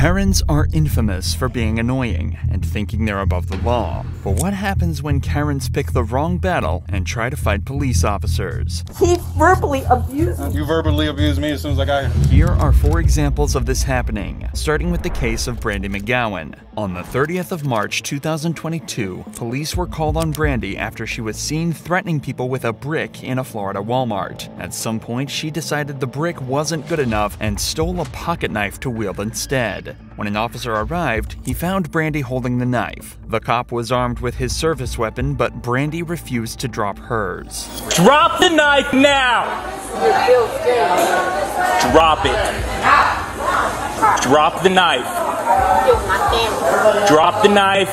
Karens are infamous for being annoying and thinking they're above the law. But what happens when Karens pick the wrong battle and try to fight police officers? He verbally abused me. You verbally abused me as soon as I got here. Here are 4 examples of this happening, starting with the case of Brandy McGowan. On the 30th of March 2022, police were called on Brandy after she was seen threatening people with a brick in a Florida Walmart. At some point, she decided the brick wasn't good enough and stole a pocket knife to wield instead. When an officer arrived, he found Brandy holding the knife. The cop was armed with his service weapon, but Brandy refused to drop hers. Drop the knife now! Drop it. Drop the knife. Drop the knife.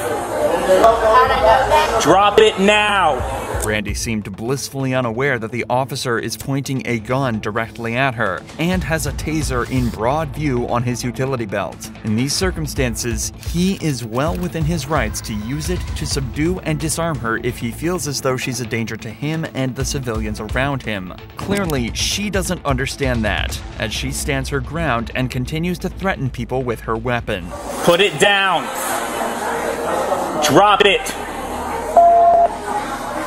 Drop it now! Brandy seemed blissfully unaware that the officer is pointing a gun directly at her and has a taser in broad view on his utility belt. In these circumstances, he is well within his rights to use it to subdue and disarm her if he feels as though she's a danger to him and the civilians around him. Clearly, she doesn't understand that, as she stands her ground and continues to threaten people with her weapon. Put it down! Drop it!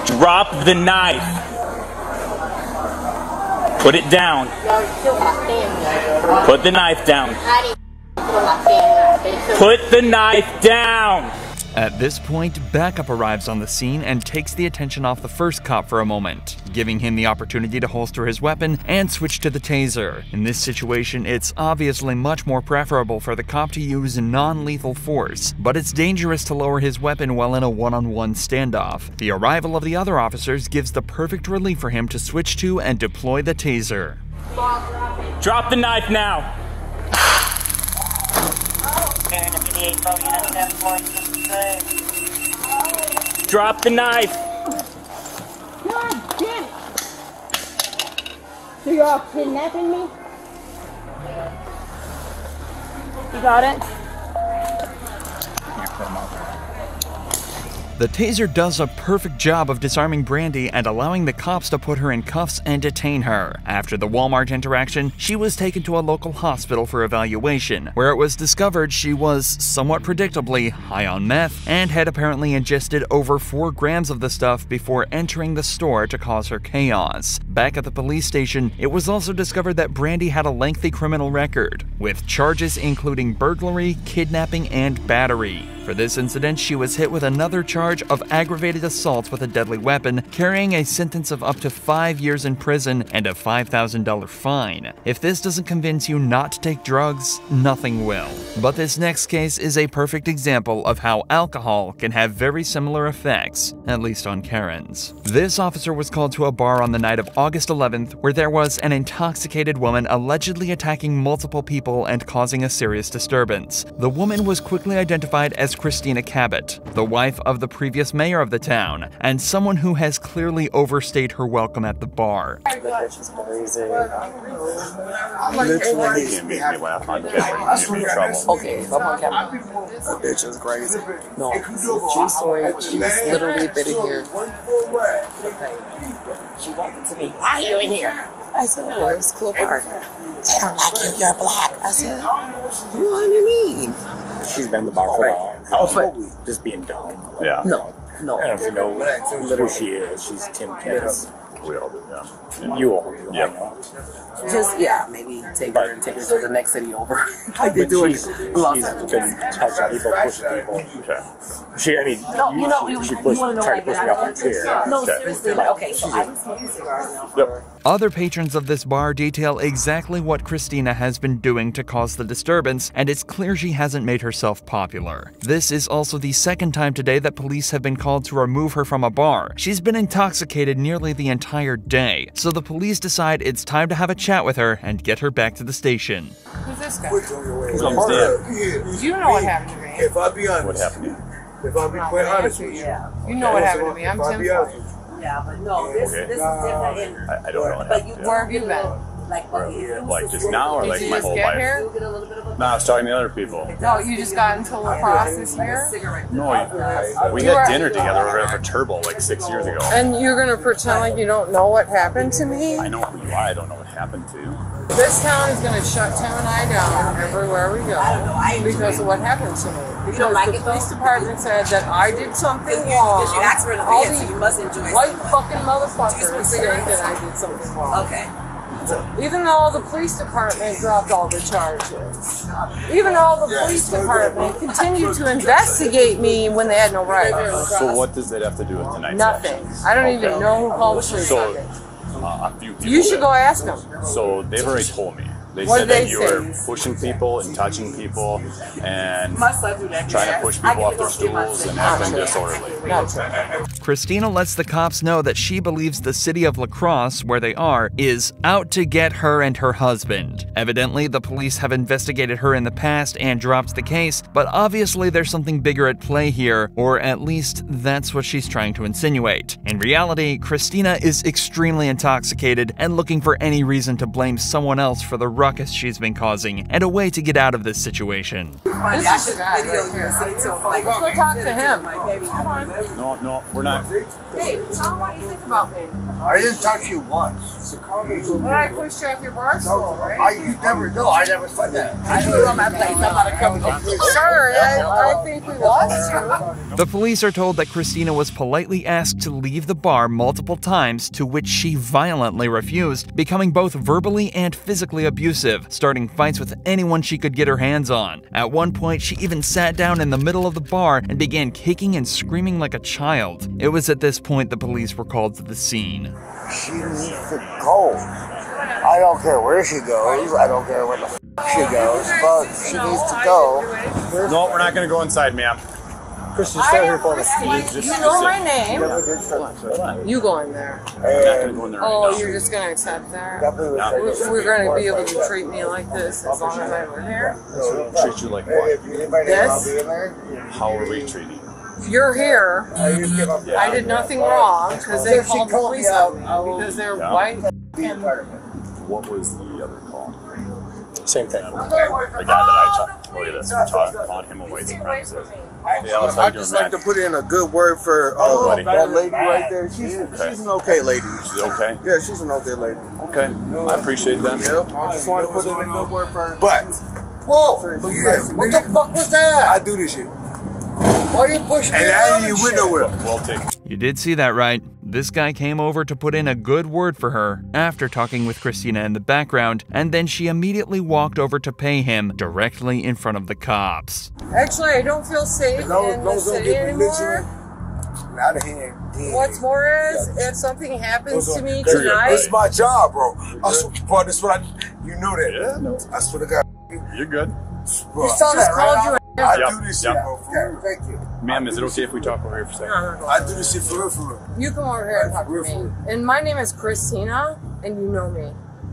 Drop the knife. Put it down. Put the knife down. Put the knife down. At this point, backup arrives on the scene and takes the attention off the first cop for a moment, giving him the opportunity to holster his weapon and switch to the taser. In this situation, it's obviously much more preferable for the cop to use non-lethal force, but it's dangerous to lower his weapon while in a one-on-one standoff. The arrival of the other officers gives the perfect relief for him to switch to and deploy the taser. Drop the knife now. Drop the knife. God damn it. So you're all kidnapping me? You got it? The taser does a perfect job of disarming Brandy and allowing the cops to put her in cuffs and detain her. After the Walmart interaction, she was taken to a local hospital for evaluation, where it was discovered she was, somewhat predictably, high on meth and had apparently ingested over 4 grams of the stuff before entering the store to cause her chaos. Back at the police station, it was also discovered that Brandy had a lengthy criminal record, with charges including burglary, kidnapping, and battery. For this incident, she was hit with another charge of aggravated assault with a deadly weapon, carrying a sentence of up to 5 years in prison and a $5,000 fine. If this doesn't convince you not to take drugs, nothing will. But this next case is a perfect example of how alcohol can have very similar effects, at least on Karens. This officer was called to a bar on the night of August 11th, where there was an intoxicated woman allegedly attacking multiple people and causing a serious disturbance. The woman was quickly identified as Christina Cabot, the wife of the previous mayor of the town, and someone who has clearly overstayed her welcome at the bar. That bitch is crazy. Literally. You make me laugh on camera. You get me in trouble. Okay, I'm on camera. That bitch is crazy. No, true story. She was literally been in here. She walked into me. Why are you in here? I said, oh, it's a cool bar. They don't like you, you're black. I said, what do you mean? She's been in the bar for a while. But just being dumb. Yeah. No. I don't know if you know who she is. She's Tim Kiss. We all do, yeah. You all do, yeah. I know. Just, yeah, maybe take her to the next city over. Like they do in Los Angeles. She's been touching people, pushing people. Okay. She tried to push me off the chair. No, seriously. Okay, so I was smoking cigars now. Yep. Other patrons of this bar detail exactly what Christina has been doing to cause the disturbance, and it's clear she hasn't made herself popular. This is also the second time today that police have been called to remove her from a bar. She's been intoxicated nearly the entire day, so the police decide it's time to have a chat with her and get her back to the station. Who's this guy? His name's Dan. You know what happened to me. If I be honest. What happened to you? If I be quite honest with you. You know what happened to me. I'm If I Tim be honest with you. Yeah, but no, this is different. I don't know what But happened. you, Where have you been? Like just now or Did like you my just whole get life? here? No, I was talking to other people. No, you just got into La Crosse this year? No, we had dinner together over at Turbo like 6 years ago. And you're going to pretend like you don't know what happened to me? I know who you are. I don't know what happened. happened to you? This town is going to shut Tim and I down everywhere we go because of what happened to me. Because the police department said that I did something wrong. Because you asked for the All video, so these you must enjoy white someone. fucking motherfuckers think that I did something wrong. Okay. Even though the police department dropped all the charges. Even though the police department continued to investigate me when they had no right. So what does that have to do with tonight's Nothing. actions? I don't even know who called the police So, on me. a few people. You should go ask them. So they've already told me. They What said did that they you say? were pushing people and touching people and Must I do that? trying to push people off their stools and acting disorderly. Christina lets the cops know that she believes the city of La Crosse, where they are, is out to get her and her husband. Evidently, the police have investigated her in the past and dropped the case, but obviously there's something bigger at play here, or at least that's what she's trying to insinuate. In reality, Christina is extremely intoxicated and looking for any reason to blame someone else for the ruckus she's been causing and a way to get out of this situation. This is the guy right here. Let's go talk to him. Come on. No, we're not. Hey, tell him what you think about me. I didn't talk to you once. When I pushed you off your bar stool, right? You never know. I never said that. I knew on my place. I'm not a company. Sorry, I think we lost you. The police are told that Christina was politely asked to leave the bar multiple times, to which she violently refused, becoming both verbally and physically abusive, starting fights with anyone she could get her hands on. At one point, she even sat down in the middle of the bar and began kicking and screaming like a child. It was at this point the police were called to the scene. She needs to go. I don't care where she goes. I don't care where the she goes, but she needs to go. No, we're not going to go inside, ma'am. Christian, stay here for me. You know my name. You go in there. We're not going to go in there right Oh, now. you're just going to accept that? Definitely. We're going to be able to treat me like this as long as I live here? Treat you like what? This? How are we treating you? You're here. I did nothing wrong because they called the police on me because they're white. What was the other call? Same thing. The guy that I talked. Look at this. We're talking about him a white supremacist. Yeah, let's I'd just like to put in a good word for that lady right there. She's an okay lady. She's okay? Yeah, she's an okay lady. Okay. I appreciate that. Yep. I just want to put in a good word for her. But, whoa, look at this. What the fuck was that? I do this shit. Why are you pushing me? And I ain't even went nowhere. Well taken. You did see that right. This guy came over to put in a good word for her after talking with Christina in the background, and then she immediately walked over to pay him directly in front of the cops. Actually, I don't feel safe in the city anymore. Out of here. What's more is, if something happens to me tonight, It's my job, bro. Bro, this what you know that. Yeah, no. I swear to God. You're good. Bro, just called you. I Yep, do this yep. shit, bro. For real. Thank you. Ma'am, is it okay if we talk over here for a second? I do this shit for real, for real. You come over here and talk to me. And my name is Christina, and you know me.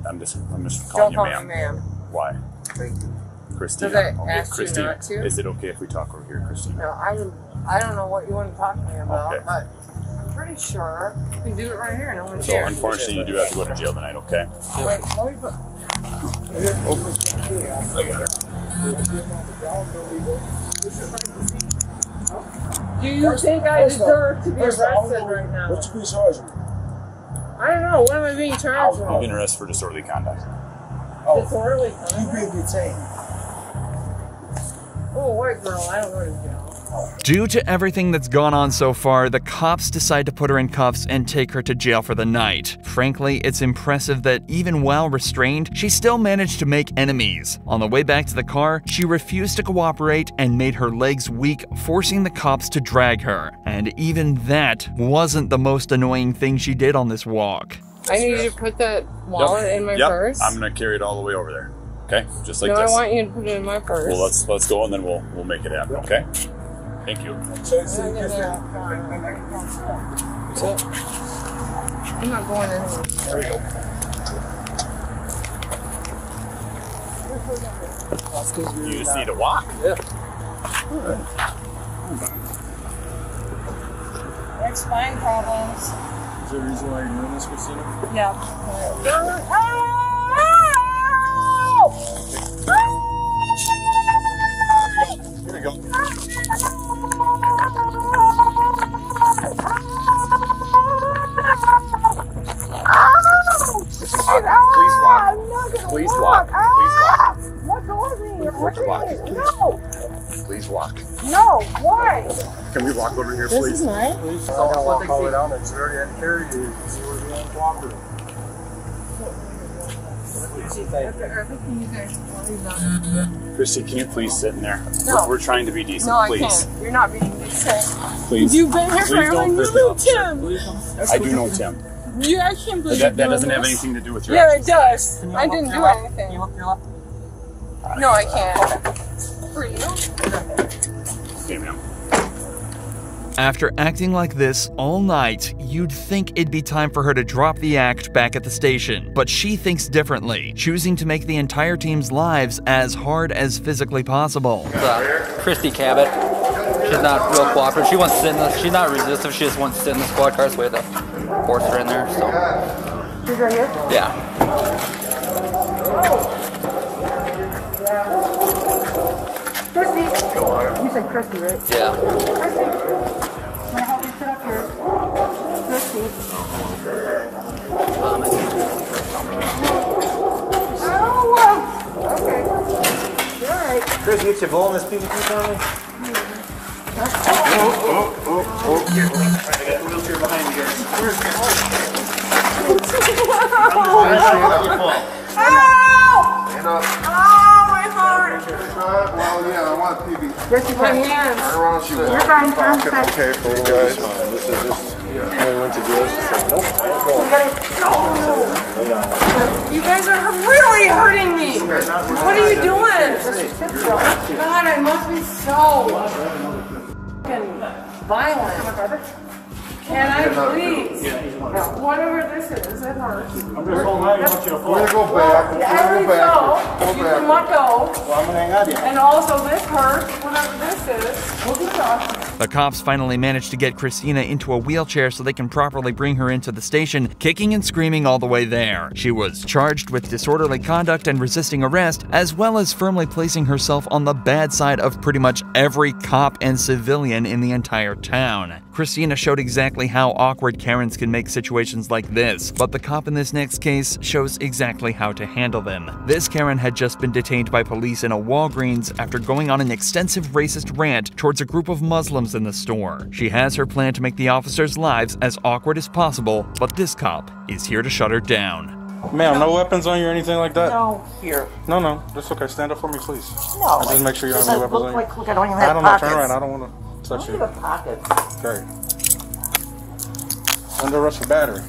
I'm just calling Don't you call me ma'am. ma'am. Why? Thank you. Christina. Because I Okay, asked you Christina. not to. Is it okay if we talk over here, Christina? No, I don't know what you want to talk to me about, Okay. but I'm pretty sure you can do it right here. No one's So here. unfortunately, you do have to go to jail tonight, okay? Wait, let me put... Do you think I deserve to be arrested right now? What you being charged with? I don't know. What am I being charged You've with? been arrested for disorderly conduct. Disorderly You conduct? being detained. Oh, white girl. I don't want to jail. Due to everything that's gone on so far, the cops decide to put her in cuffs and take her to jail for the night. Frankly, it's impressive that even while restrained, she still managed to make enemies. On the way back to the car, she refused to cooperate and made her legs weak, forcing the cops to drag her. And even that wasn't the most annoying thing she did on this walk. I need you to put that wallet in my purse. I'm gonna carry it all the way over there. Okay? Just like No, this. I want you to put it in my purse. Well, let's go and then we'll make it happen, okay? Thank you. I'm not going anywhere. There we go. You just need to walk? Yeah. Next spine problems. Is there a reason why you're doing this, Christina? Yeah. Here we go. Please walk. Please walk. No, why? Can we walk over here, This please? is mine. Please. I'll call it down and she already had carried you. See where the uncooperative. Christy, can you please sit in there? No. We're trying to be decent, No, I please. can't. You're not being decent. Please. You've been here Please forever don't and you hurt the know officer. Tim. I do know Tim. I can't believe That you're doesn't doing have this. anything to do with your Yeah, it actions. does. I didn't do anything. No, I can't. For you? Okay, ma'am. After acting like this all night, you'd think it'd be time for her to drop the act back at the station. But she thinks differently, choosing to make the entire team's lives as hard as physically possible. Christy Cabot. She's not real cooperative. She wants to sit in the, she's not resistive. She just wants to sit in the squad car. So we had to force her in there. So. She's right here? Yeah. Christy. You said Christy, right? Yeah. Christy. Can I help you sit up here? Christy. Oh, okay. You're all right. Chris, get your bowl in this PVC for me. Here. I got a wheelchair behind you guys. Stand up. Oh, my heart. Well, yeah, I want TV. Christy, My hands. Turn around, she You're fine, I'm fine. Okay, for you guys. This is just. I went to jail. She said, nope, I ain't going. You guys are really hurting me. What are you doing? God, I must be so fucking violent. Can I please? Whatever this is, it hurts. We're gonna go back. We're Every gonna go go, back. you can let go. Well, I'm gonna hang on to you. And also this hurts, whatever this is. We'll be talking. The cops finally managed to get Christina into a wheelchair so they can properly bring her into the station, kicking and screaming all the way there. She was charged with disorderly conduct and resisting arrest, as well as firmly placing herself on the bad side of pretty much every cop and civilian in the entire town. Christina showed exactly how awkward Karens can make situations like this, but the cop in this next case shows exactly how to handle them. This Karen had just been detained by police in a Walgreens after going on an extensive racist rant towards a group of Muslims in the store. She has her plan to make the officers' lives as awkward as possible, but this cop is here to shut her down. Ma'am, no weapons on you or anything like that? No, here. No, that's okay. Stand up for me, please. No. Just make sure you don't have any weapons on you. Look, I don't even I have don't know. pockets. Turn around. I don't want to touch I you. don't have pockets. Okay. Under arrest for battery.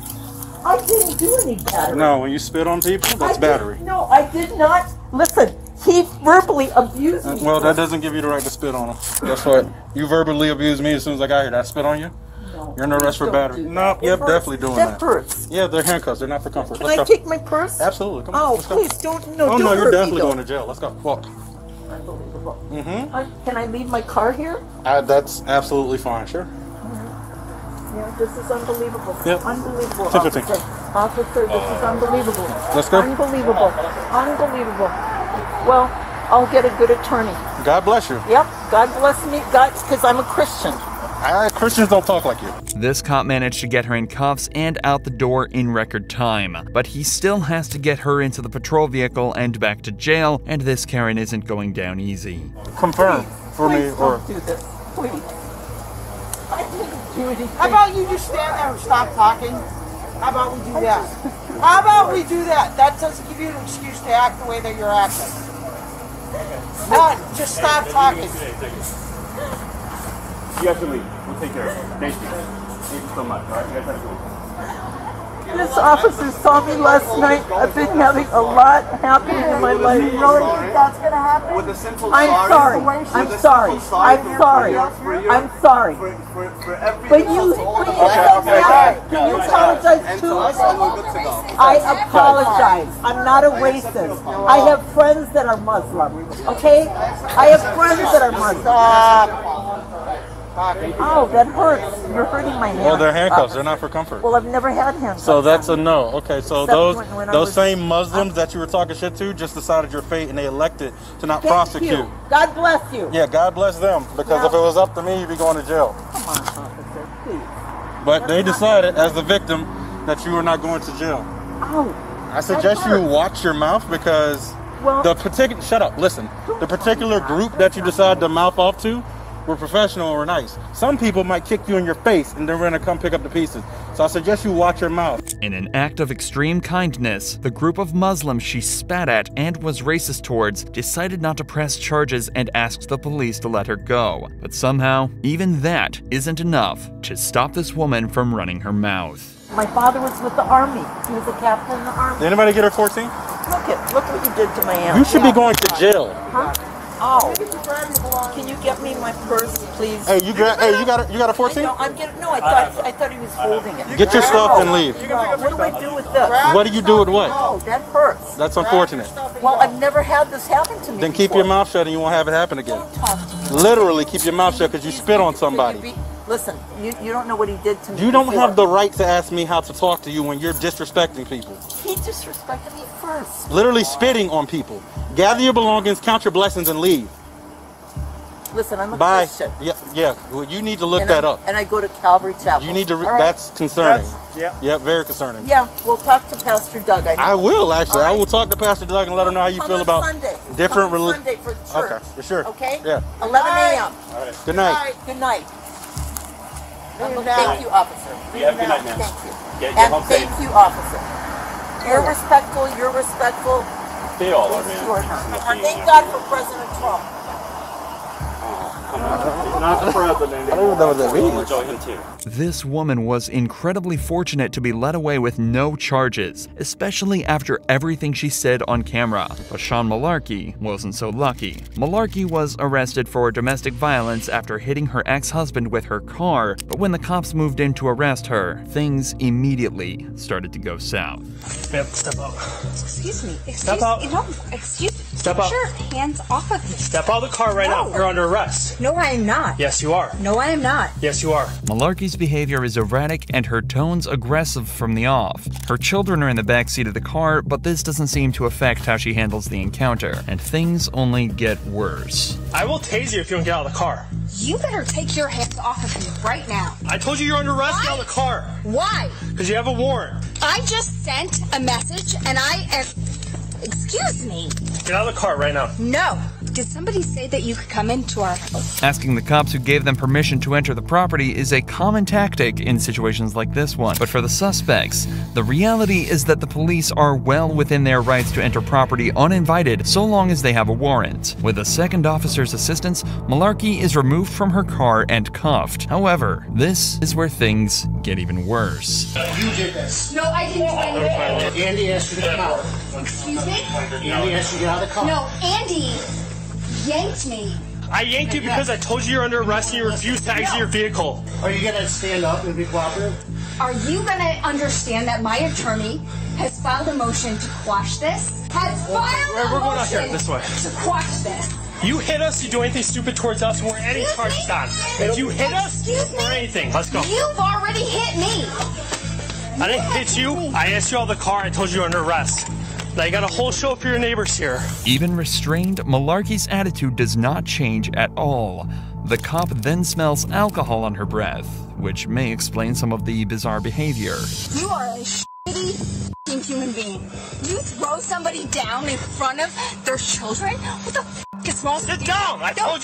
I didn't do any battery. No, when you spit on people, that's battery. No, I did not. Listen, he verbally abused me. Well, that doesn't give you the right to spit on them. That's what you verbally abused me as soon as I got here. Did I spit on you? No. You're under arrest for battery. No, It yep, hurts. definitely doing That that. hurts. Yeah, they're handcuffs. They're not for comfort. Can Let's I go. take my purse? Absolutely. Come on. Oh, Let's go. please don't. No, Oh don't no, hurt you're me, definitely though. going to jail. Let's go. Walk. Unbelievable. Mm-hmm. Can I leave my car here? That's absolutely fine. Sure. Yeah, this is unbelievable. Yep. Unbelievable. 10-15. Officer, this is unbelievable. Let's go. Unbelievable. Unbelievable. Well, I'll get a good attorney. God bless you. Yep. God bless me. God, because I'm a Christian. Christians don't talk like you. This cop managed to get her in cuffs and out the door in record time, but he still has to get her into the patrol vehicle and back to jail, and this Karen isn't going down easy. Confirm for me, Please or don't do this. Please. I didn't do anything. How about you just stand there and stop talking? How about we do that? How about we do that? That doesn't give you an excuse to act the way that you're acting. Just stop talking. You have to leave. We'll take care of it. Thank you. Thank you so much. All right, you guys have a good one. This officer saw me last night. I've been having a lot happening in my life. You really think that's going to happen? With a simple I'm sorry. I'm sorry. I'm sorry. I'm sorry. But you, can you apologize too? I apologize. I'm not a racist. I have friends that are Muslim. Okay? I have friends that are Muslim. Oh, that hurts. You're hurting my hand. well, they're handcuffs. They're not for comfort. Well, I've never had handcuffs. So that's a no. Okay, so Except when I those was- same Muslims that you were talking shit to just decided your fate and they elected to not Thank prosecute. you. God bless you. Yeah, God bless them. Because if it was up to me, you'd be going to jail. Come on, officer, please. But they decided, as the victim, that you were not going to jail. Oh. I suggest you watch your mouth because Well, shut up, listen. The particular group that you decide to mouth off to were professional or nice. Some people might kick you in your face and they're gonna come pick up the pieces. So I suggest you watch your mouth. In an act of extreme kindness, the group of Muslims she spat at and was racist towards decided not to press charges and asked the police to let her go. But somehow, even that isn't enough to stop this woman from running her mouth. my father was with the Army. He was a captain in the Army. Did anybody get her 14? Look what you did to my aunt. You should be going to jail. Huh? Oh. Can you get me my purse, please? Hey, you got a 14? I thought he was holding it. Get your stuff and leave. What do I do with this? What do you do with what? Oh, that purse. That's unfortunate. Well, I've never had this happen to me. Then keep your mouth shut and you won't have it happen again. Literally keep your mouth shut because you spit on somebody. Listen, you don't know what he did to me. You don't have the right to ask me how to talk to you when you're disrespecting people. He disrespected me first. Literally spitting on people. Gather your belongings, count your blessings, and leave. Listen, I'm a Bye. Christian. Yeah. Well, you need to look that up. And I go to Calvary Chapel. You need to. Right. That's concerning. Yeah, very concerning. Yeah, we'll talk to Pastor Doug. I will actually. Right. I will talk to Pastor Doug and let him know how you feel about different religions. Sunday for church. Okay, for sure. Okay. Yeah. 11 a.m. All right. Good night. Good night. Thank you, officer. Yeah, good night, man. Thank you. Get And thank you, officer. You're respectful. You're respectful. They all are, man. And thank God for President Trump. Not the president. I don't even know what that means. Enjoy him too. This woman was incredibly fortunate to be let away with no charges, especially after everything she said on camera. But Sean Malarkey wasn't so lucky. Malarkey was arrested for domestic violence after hitting her ex-husband with her car, but when the cops moved in to arrest her, things immediately started to go south. Ma'am, step out. Excuse me. Step out. No, excuse me. Step out. Get your hands off of me. Step out of the car right now. You're under arrest. No, I am not. Yes, you are. No, I am not. Yes, you are. Malarkey's behavior is erratic and her tones aggressive from the off. Her children are in the backseat of the car, but this doesn't seem to affect how she handles the encounter, and things only get worse. I will tase you if you don't get out of the car. You better take your hands off of me right now. I told you you're under arrest. Get out of the car. Why? Because you have a warrant. I just sent a message and I am... Excuse me. Get out of the car right now. No. Did somebody say that you could come into our house? Asking the cops who gave them permission to enter the property is a common tactic in situations like this one. But for the suspects, the reality is that the police are well within their rights to enter property uninvited so long as they have a warrant. With a second officer's assistance, Malarkey is removed from her car and cuffed. However, this is where things get even worse. You did this. No, I didn't do anything. Andy asked you to come out. Excuse me? Andy asked you to get out of the car. No, Andy yanked me. I yanked you because I told you you're under arrest and you refused to exit your vehicle. Are you going to stand up and be cooperative? Are you going to understand that my attorney has filed a motion to quash this? We're going out here, this way. To quash this. You hit us, you do anything stupid towards us, and we're adding charges on. If you hit us, or anything, let's go. You've already hit me. I didn't hit you. I asked you out of the car. I told you you're under arrest. Now you got a whole show for your neighbors here. Even restrained, Malarkey's attitude does not change at all. The cop then smells alcohol on her breath, which may explain some of the bizarre behavior. You are a shitty f***ing human being. You throw somebody down in front of their children? What the f*** is wrong with you? Sit down! I told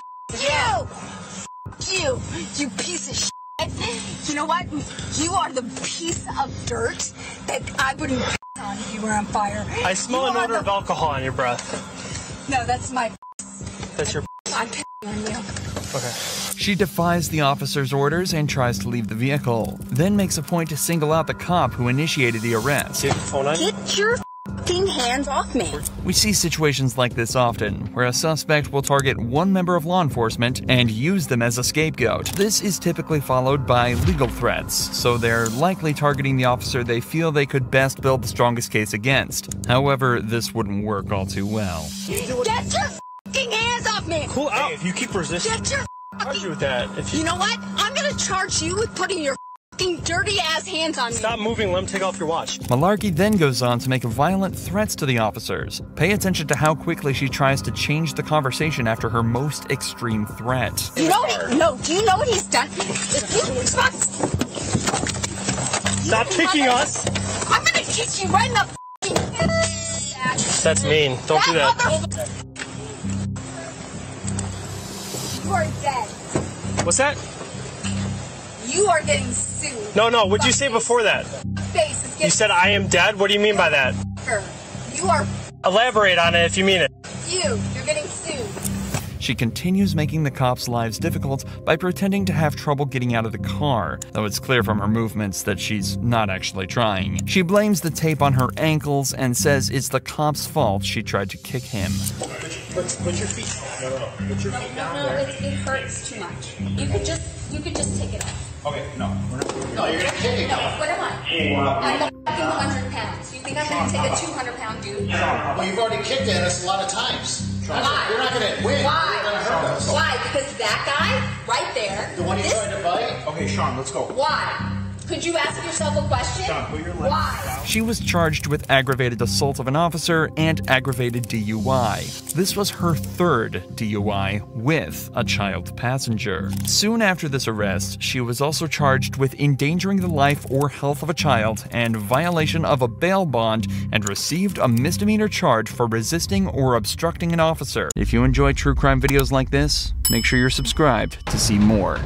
you! You piece of shit. You know what? You are the piece of dirt that I wouldn't on if you were on fire. I smell an odor of alcohol on your breath. No, that's my That's your I'm on you. Okay. She defies the officer's orders and tries to leave the vehicle, then makes a point to single out the cop who initiated the arrest. Get your f***ing hands off me. We see situations like this often, where a suspect will target one member of law enforcement and use them as a scapegoat. This is typically followed by legal threats, so they're likely targeting the officer they feel they could best build the strongest case against. However, this wouldn't work all too well. Get your f***ing hands off me. Cool out. If you keep resisting, Get your charge you with that. If you know what? I'm gonna charge you with putting your f***ing dirty ass hands on me. Stop moving. Let him take off your watch. Malarkey then goes on to make violent threats to the officers. Pay attention to how quickly she tries to change the conversation after her most extreme threat. You know what? Do you know what he's done? Stop kicking us. I'm gonna kick you right in the f***ing That's mean. Don't do that. You are dead. What's that? You are getting sued. No, what'd you say before that? Face is getting You said I am dead? What do you mean by that? You are Elaborate on it if you mean it. you're getting sued. She continues making the cops' lives difficult by pretending to have trouble getting out of the car, though it's clear from her movements that she's not actually trying. She blames the tape on her ankles and says it's the cop's fault she tried to kick him. Put your feet. No. Put your feet down. No, it hurts too much. You could just take it off. Okay, no. No, you're gonna kick it. No, what am I? I'm a fucking 100 pounds. You think I'm gonna take a 200-pound dude? Well, you've already kicked at us a lot of times. Why? You're not gonna win. Why? You're gonna hurt us. Why? Because that guy right there. The one you tried to bite? Okay, Sean, let's go. Why? Could you ask yourself a question? Sean, put your legs Why? She was charged with aggravated assault of an officer and aggravated DUI. This was her third DUI with a child passenger. Soon after this arrest, she was also charged with endangering the life or health of a child and violation of a bail bond and received a misdemeanor charge for resisting or obstructing an officer. If you enjoy true crime videos like this, make sure you're subscribed to see more.